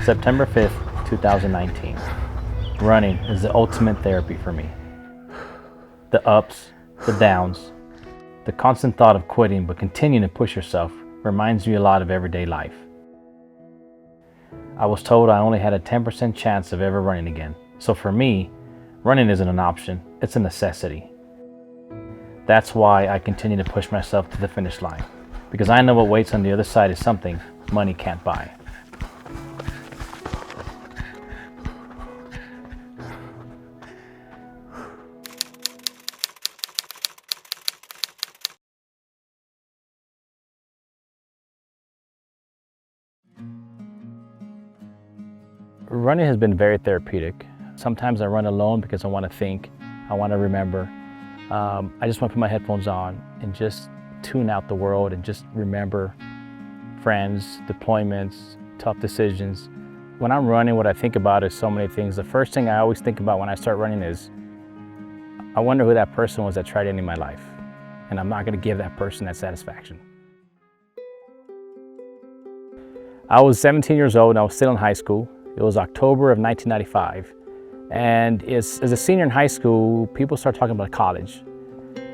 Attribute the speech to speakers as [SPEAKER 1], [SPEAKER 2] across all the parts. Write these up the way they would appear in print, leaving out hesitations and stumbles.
[SPEAKER 1] September 5th, 2019. Running is the ultimate therapy for me. The ups, the downs, the constant thought of quitting but continuing to push yourself reminds me a lot of everyday life. I was told I only had a 10% chance of ever running again. So for me, running isn't an option, it's a necessity. That's why I continue to push myself to the finish line, because I know what waits on the other side is something money can't buy. Running has been very therapeutic. Sometimes I run alone because I want to think, I want to remember. I just want to put my headphones on and just tune out the world and just remember friends, deployments, tough decisions. When I'm running, what I think about is so many things. The first thing I always think about when I start running is, I wonder who that person was that tried to end my life. And I'm not going to give that person that satisfaction. I was 17 years old and I was still in high school. It was October of 1995. And as a senior in high school, people started talking about college.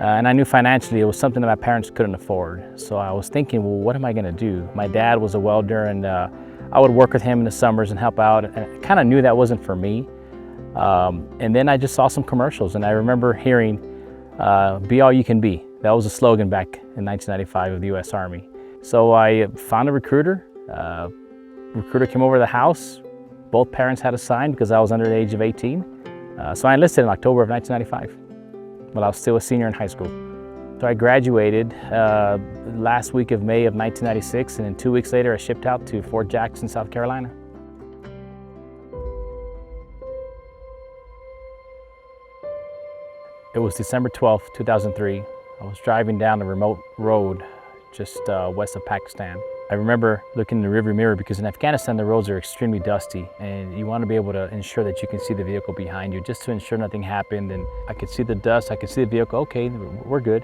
[SPEAKER 1] And I knew financially it was something that my parents couldn't afford. So I was thinking, well, what am I gonna do? My dad was a welder and I would work with him in the summers and help out. And I kind of knew that wasn't for me. And then I just saw some commercials and I remember hearing, be all you can be. That was a slogan back in 1995 of the US Army. So I found a recruiter. Recruiter came over to the house. Both parents had a sign because I was under the age of 18. So I enlisted in October of 1995 while I was still a senior in high school. So I graduated last week of May of 1996, and then 2 weeks later I shipped out to Fort Jackson, South Carolina. It was December 12th, 2003. I was driving down a remote road just west of Pakistan. I remember looking in the rearview mirror because in Afghanistan the roads are extremely dusty and you want to be able to ensure that you can see the vehicle behind you just to ensure nothing happened. And I could see the dust, I could see the vehicle, okay, we're good.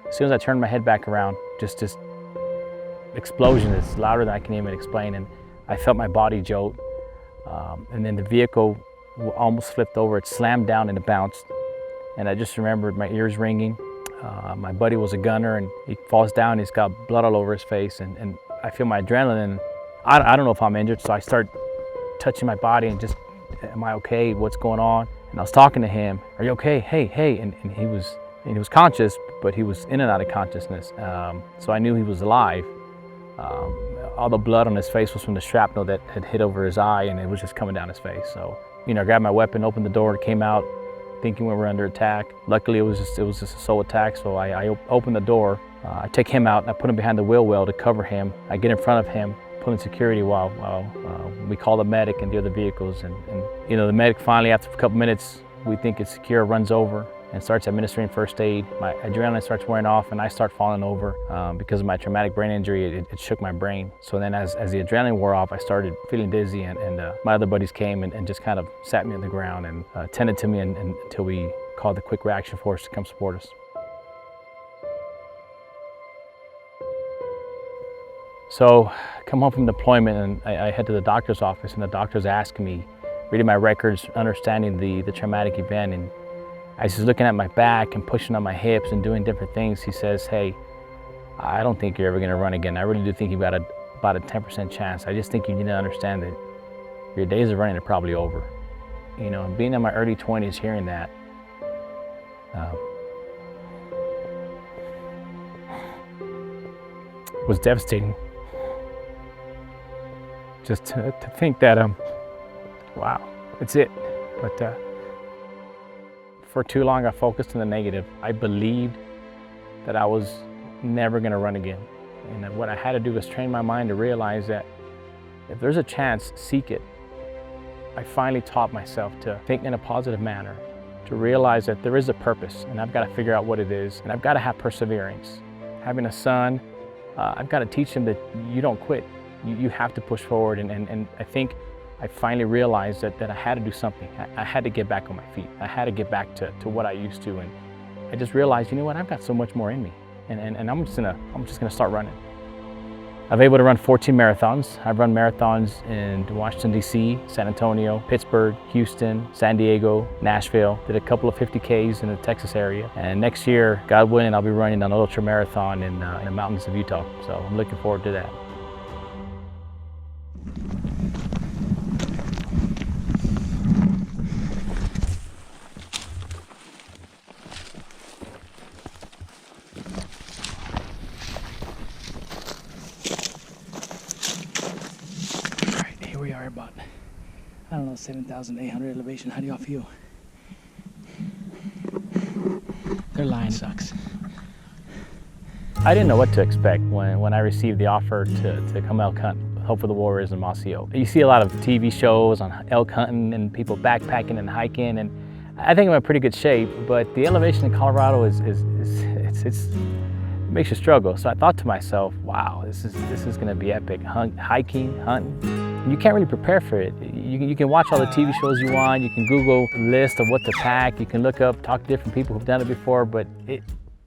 [SPEAKER 1] As soon as I turned my head back around, just this explosion that's louder than I can even explain, and I felt my body jolt. And then the vehicle almost flipped over, it slammed down and it bounced. And I just remembered my ears ringing. My buddy was a gunner and he falls down, he's got blood all over his face, and I feel my adrenaline. I don't know if I'm injured, so I start touching my body and just, am I okay? What's going on? And I was talking to him, are you okay? Hey. And he was conscious, but he was in and out of consciousness. So I knew he was alive. All the blood on his face was from the shrapnel that had hit over his eye, and it was just coming down his face. So, I grabbed my weapon, opened the door, came out, thinking we were under attack. Luckily, it was just a sole attack, so I opened the door. I take him out and I put him behind the wheel well to cover him. I get in front of him, put in security while we call the medic and the other vehicles. And the medic finally, after a couple minutes, we think it's secure, runs over and starts administering first aid. My adrenaline starts wearing off and I start falling over. Because of my traumatic brain injury, it shook my brain. So then as the adrenaline wore off, I started feeling dizzy and my other buddies came and just kind of sat me on the ground and tended to me until we called the quick reaction force to come support us. So come home from deployment and I head to the doctor's office, and the doctor's asking me, reading my records, understanding the traumatic event, and as he's looking at my back and pushing on my hips and doing different things, he says, hey, I don't think you're ever gonna run again. I really do think you've got about a 10% chance. I just think you need to understand that your days of running are probably over. Being in my early 20s, hearing that, was devastating. Just to think that, wow, it's it. But for too long, I focused on the negative. I believed that I was never gonna run again. And what I had to do was train my mind to realize that if there's a chance, seek it. I finally taught myself to think in a positive manner, to realize that there is a purpose and I've got to figure out what it is, and I've got to have perseverance. Having a son, I've got to teach him that you don't quit. You have to push forward, and I think I finally realized that I had to do something. I had to get back on my feet. I had to get back to what I used to, and I just realized, you know what, I've got so much more in me, and I'm just gonna start running. I've been able to run 14 marathons. I've run marathons in Washington, D.C., San Antonio, Pittsburgh, Houston, San Diego, Nashville. Did a couple of 50Ks in the Texas area. And next year, God willing, I'll be running an ultra marathon in the mountains of Utah. So I'm looking forward to that.
[SPEAKER 2] We are about, I don't know, 7,800 elevation. How do y'all feel? Their line sucks.
[SPEAKER 1] I didn't know what to expect when I received the offer to come elk hunt Hope for the Warriors in Mossy. You see a lot of TV shows on elk hunting and people backpacking and hiking, and I think I'm in pretty good shape, but the elevation in Colorado it makes you struggle. So I thought to myself, wow, this is gonna be epic. Hiking, hunting. You can't really prepare for it. You can watch all the TV shows you want, you can Google a list of what to pack, you can look up, talk to different people who've done it before, but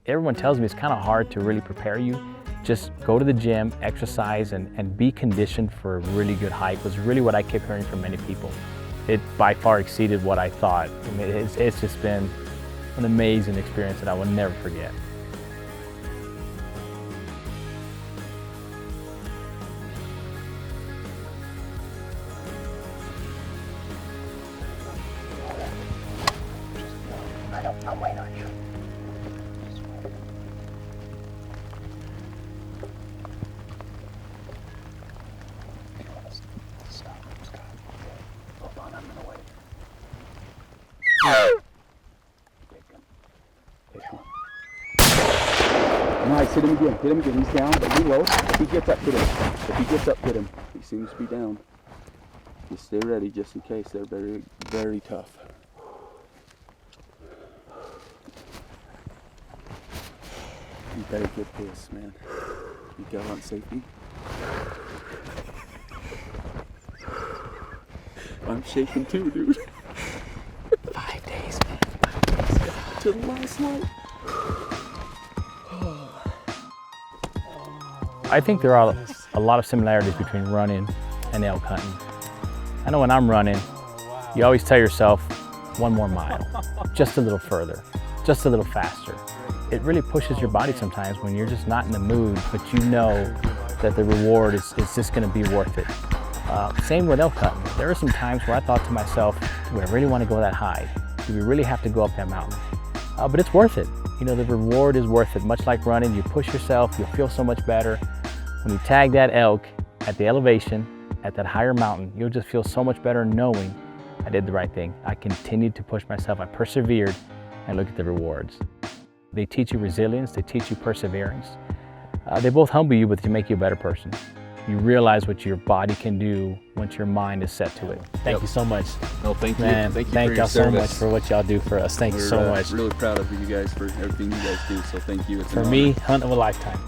[SPEAKER 1] everyone tells me it's kind of hard to really prepare you. Just go to the gym, exercise, and be conditioned for a really good hike was really what I kept hearing from many people. It by far exceeded what I thought. I mean, it's just been an amazing experience that I will never forget. I'm waiting on you. Stop. Hold on, I'm gonna wait. Pick him.
[SPEAKER 3] Nice, hit him again. He's down, but reload. If he gets up, hit him. He seems to be down. Just stay ready just in case. They're very, very tough. You better get this, man. You got on safety. I'm shaking too, dude.
[SPEAKER 2] 5 days, man. 5 days.
[SPEAKER 3] To the last night.
[SPEAKER 1] I think there are a lot of similarities between running and elk hunting. I know when I'm running, you always tell yourself, 1 more mile, just a little further, just a little faster. It really pushes your body sometimes when you're just not in the mood, but you know that the reward is just gonna be worth it. Same with elk hunting. There are some times where I thought to myself, do I really wanna go that high? Do we really have to go up that mountain? But it's worth it. You know, the reward is worth it. Much like running, you push yourself, you'll feel so much better. When you tag that elk at the elevation, at that higher mountain, you'll just feel so much better knowing I did the right thing. I continued to push myself, I persevered, and look at the rewards. They teach you resilience, they teach you perseverance. They both humble you, but they make you a better person. You realize what your body can do once your mind is set to it. Thank you so much.
[SPEAKER 3] No, thank you.
[SPEAKER 1] Man, thank y'all so much for what y'all do for us. Thank you so much.
[SPEAKER 3] We're really proud of you guys for everything you guys do, so thank you.
[SPEAKER 1] For me, hunt of a lifetime.